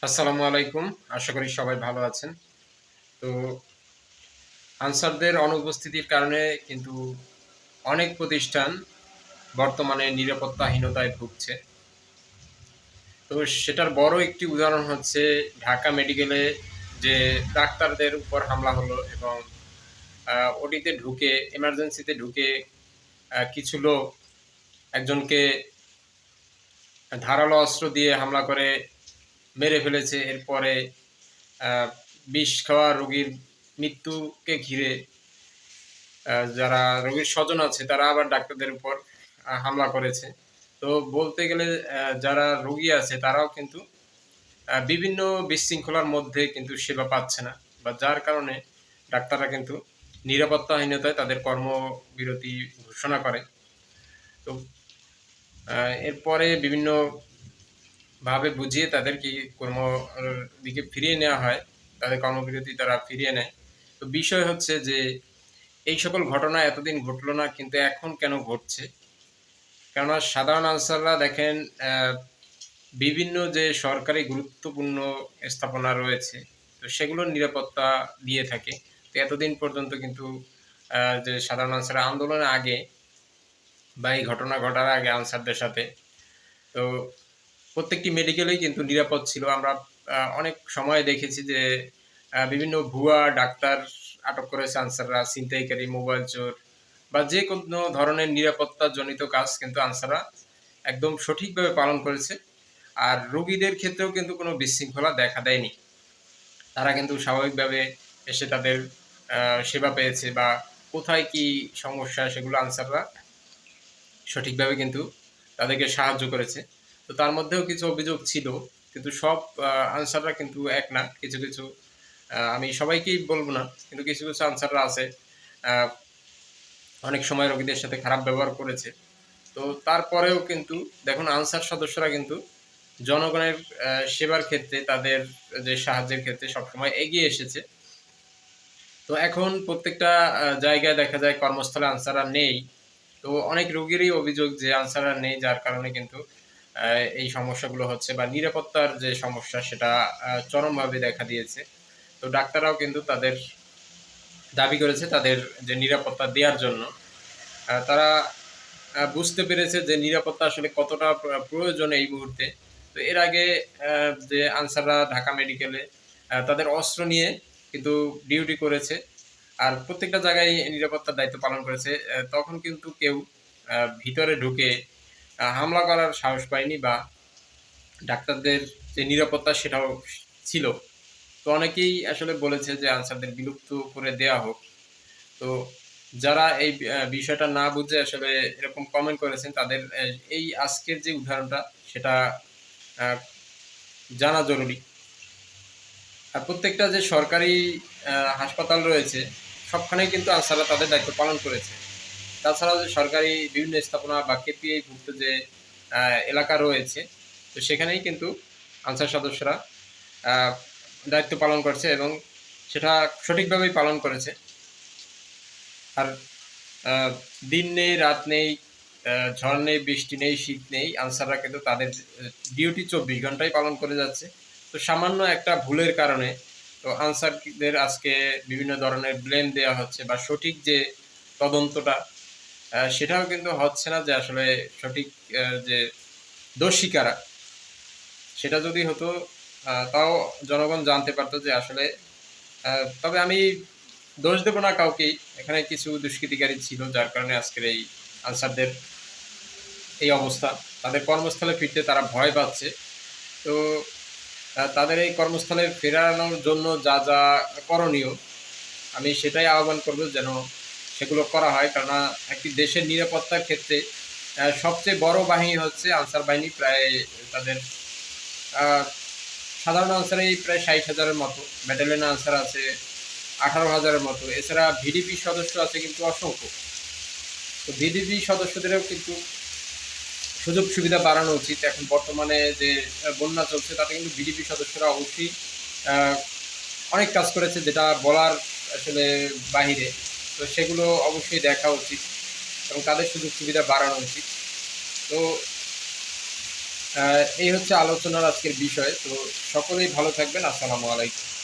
আসসালামু আলাইকুম। আশা করি সবাই ভালো আছেন। তো আনসারদের অনুপস্থিতির কারণে কিন্তু অনেক প্রতিষ্ঠান বর্তমানে নিরাপত্তাহীনতায় ভুগছে। তো সেটার বড় একটি উদাহরণ হচ্ছে ঢাকা মেডিকেলে যে ডাক্তারদের উপর হামলা হলো এবং ওটিতে ঢুকে এমার্জেন্সিতে ঢুকে কিছু লোক একজনকে ধারালো অস্ত্র দিয়ে হামলা করে মেরে ফেলেছে। এরপরে আ বিষ খাওয়া রোগীর মৃত্যুকে ঘিরে যারা রোগীর স্বজন আছে তারা আবার ডাক্তারদের উপর হামলা করেছে। তো বলতে গেলে যারা রোগী আছে তারাও কিন্তু বিভিন্ন বিশৃঙ্খলার মধ্যে কিন্তু সেবা পাচ্ছে না। বা যার কারণে ডাক্তাররা কিন্তু নিরাপত্তাহীনতায় তাদের কর্মবিরতি ঘোষণা করে। তো আ এরপরে বিভিন্নভাবে বুঝিয়ে তাদেরকে দিকে ফিরিয়ে নেওয়া হয়। তাদের কর্মবিরতি তারা ফিরিয়ে নেয়। তো বিষয় হচ্ছে যে এই সকল ঘটনা এতদিন ঘটলো না কিন্তু এখন কেন ঘটছে? কেননা সাধারণ আনসাররা দেখেন বিভিন্ন যে সরকারি গুরুত্বপূর্ণ স্থাপনা রয়েছে, তো সেগুলোর নিরাপত্তা দিয়ে থাকে। তো এতদিন পর্যন্ত কিন্তু যে সাধারণ আনসার আন্দোলনের আগে বা এই ঘটনা ঘটার আগে আনসারদের সাথে তো প্রত্যেকটি মেডিকেলেই কিন্তু নিরাপদ ছিল। আমরা অনেক সময় দেখেছি যে বিভিন্ন ভুয়া ডাক্তার আটক করেছে আনসাররা, ছিনতাইকারী, মোবাইল চোর বা যেকোনো ধরনের নিরাপত্তাজনিত কাজ কিন্তু আনসাররা একদম সঠিকভাবে পালন করেছে। আর রোগীদের ক্ষেত্রেও কিন্তু কোনো বিশৃঙ্খলা দেখা দেয়নি। তারা কিন্তু স্বাভাবিকভাবে এসে তাদের আ সেবা পেয়েছে বা কোথায় কি সমস্যা সেগুলো আনসাররা সঠিকভাবে কিন্তু তাদেরকে সাহায্য করেছে। তো তার মধ্যেও কিছু অভিযোগ ছিল। কিন্তু সব আনসাররা কিন্তু এক না। কিছু আমি সবাইকেই বলব না। কিন্তু কিছু আনসাররা আছে আ অনেক সময় রোগীদের সাথে খারাপ ব্যবহার করেছে। তো তারপরেও কিন্তু দেখুন আনসার সদস্যরা কিন্তু জনগণের সেবার ক্ষেত্রে তাদের যে সাহায্যের ক্ষেত্রে সবসময় এগিয়ে এসেছে। তো এখন প্রত্যেকটা জায়গায় দেখা যায় কর্মস্থলে আনসাররা নেই। তো অনেক রোগীরই অভিযোগ যে আনসাররা নেই যার কারণে কিন্তু আ এই সমস্যাগুলো হচ্ছে বা নিরাপত্তার যে সমস্যা সেটা চরমভাবে দেখা দিয়েছে। তো ডাক্তাররাও কিন্তু তাদের দাবি করেছে তাদের যে নিরাপত্তা দেয়ার জন্য। তারা বুঝতে পেরেছে যে নিরাপত্তা আসলে কতটা প্রয়োজন এই মুহূর্তে। তো এর আগে আ যে আনসাররা ঢাকা মেডিকেলে তাদের অস্ত্র নিয়ে কিন্তু ডিউটি করেছে। আর প্রত্যেকটা জায়গায় নিরাপত্তার দায়িত্ব পালন করেছে। তখন কিন্তু কেউ ভিতরে ঢুকে হামলা করার সাহস পায়নি বা ডাক্তারদের যে নিরাপত্তা সেটাও ছিল। তো অনেকেই আসলে বলেছে যে আনসারদের বিলুপ্ত করে দেয়া হোক। তো যারা এই বিষয়টা না বুঝে আসলে এরকম কমেন্ট করেছেন তাদের এই আজকের যে উদাহরণটা সেটা আ জানা জরুরি। আর প্রত্যেকটা যে সরকারি হাসপাতাল রয়েছে সবখানেই কিন্তু আনসাররা তাদের দায়িত্ব পালন করেছে। তাছাড়াও যে সরকারি বিভিন্ন স্থাপনা বা কেপিআই ভুক্ত যে আ এলাকা রয়েছে, তো সেখানেই কিন্তু আনসার সদস্যরা আ দায়িত্ব পালন করছে এবং সেটা সঠিকভাবেই পালন করেছে। আর আ দিন নেই, রাত নেই, ঝড় নেই, বৃষ্টি নেই, শীত নেই, আনসাররা কিন্তু তাদের ডিউটি ২৪ ঘন্টাই পালন করে যাচ্ছে। তো সামান্য একটা ভুলের কারণে তো আনসারদের আজকে বিভিন্ন ধরনের ব্লেম দেয়া হচ্ছে বা সঠিক যে তদন্তটা সেটাও কিন্তু হচ্ছে না যে আসলে সঠিক যে দোষী কারা, সেটা যদি হতো তাও জনগণ জানতে পারত যে আসলে আ তবে আমি দোষ দেব না কাউকেই। এখানে কিছু দুষ্কৃতিকারী ছিল যার কারণে আজকের এই আনসারদের এই অবস্থা। তাদের কর্মস্থলে ফিরতে তারা ভয় পাচ্ছে। তো তাদের এই কর্মস্থলে ফেরানোর জন্য যা করণীয় আমি সেটাই আহ্বান করব যেন সেগুলো করা হয়। কেননা একটি দেশের নিরাপত্তার ক্ষেত্রে সবচেয়ে বড় বাহিনী হচ্ছে আনসার বাহিনী। প্রায় তাদের আ সাধারণ আনসারেই প্রায় ৬০,০০০ এর মতো। ব্যাটালিয়ন আনসার আছে ১৮,০০০ এর মতো। এছাড়া ভিডিপি সদস্য আছে কিন্তু অসংখ্য। তো ভিডিপি সদস্যদেরও কিন্তু সুযোগ সুবিধা বাড়ানো উচিত। এখন বর্তমানে যে বন্যা চলছে তাতে কিন্তু ভিডিপি সদস্যরা অবশ্যই আ অনেক কাজ করেছে যেটা বলার আসলে বাহিরে। তো সেগুলো অবশ্যই দেখা উচিত এবং তাদের সুযোগ সুবিধা বাড়ানো উচিত। তো এই হচ্ছে আলোচনার আজকের বিষয়। তো সকলেই ভালো থাকবেন। আসসালামু আলাইকুম।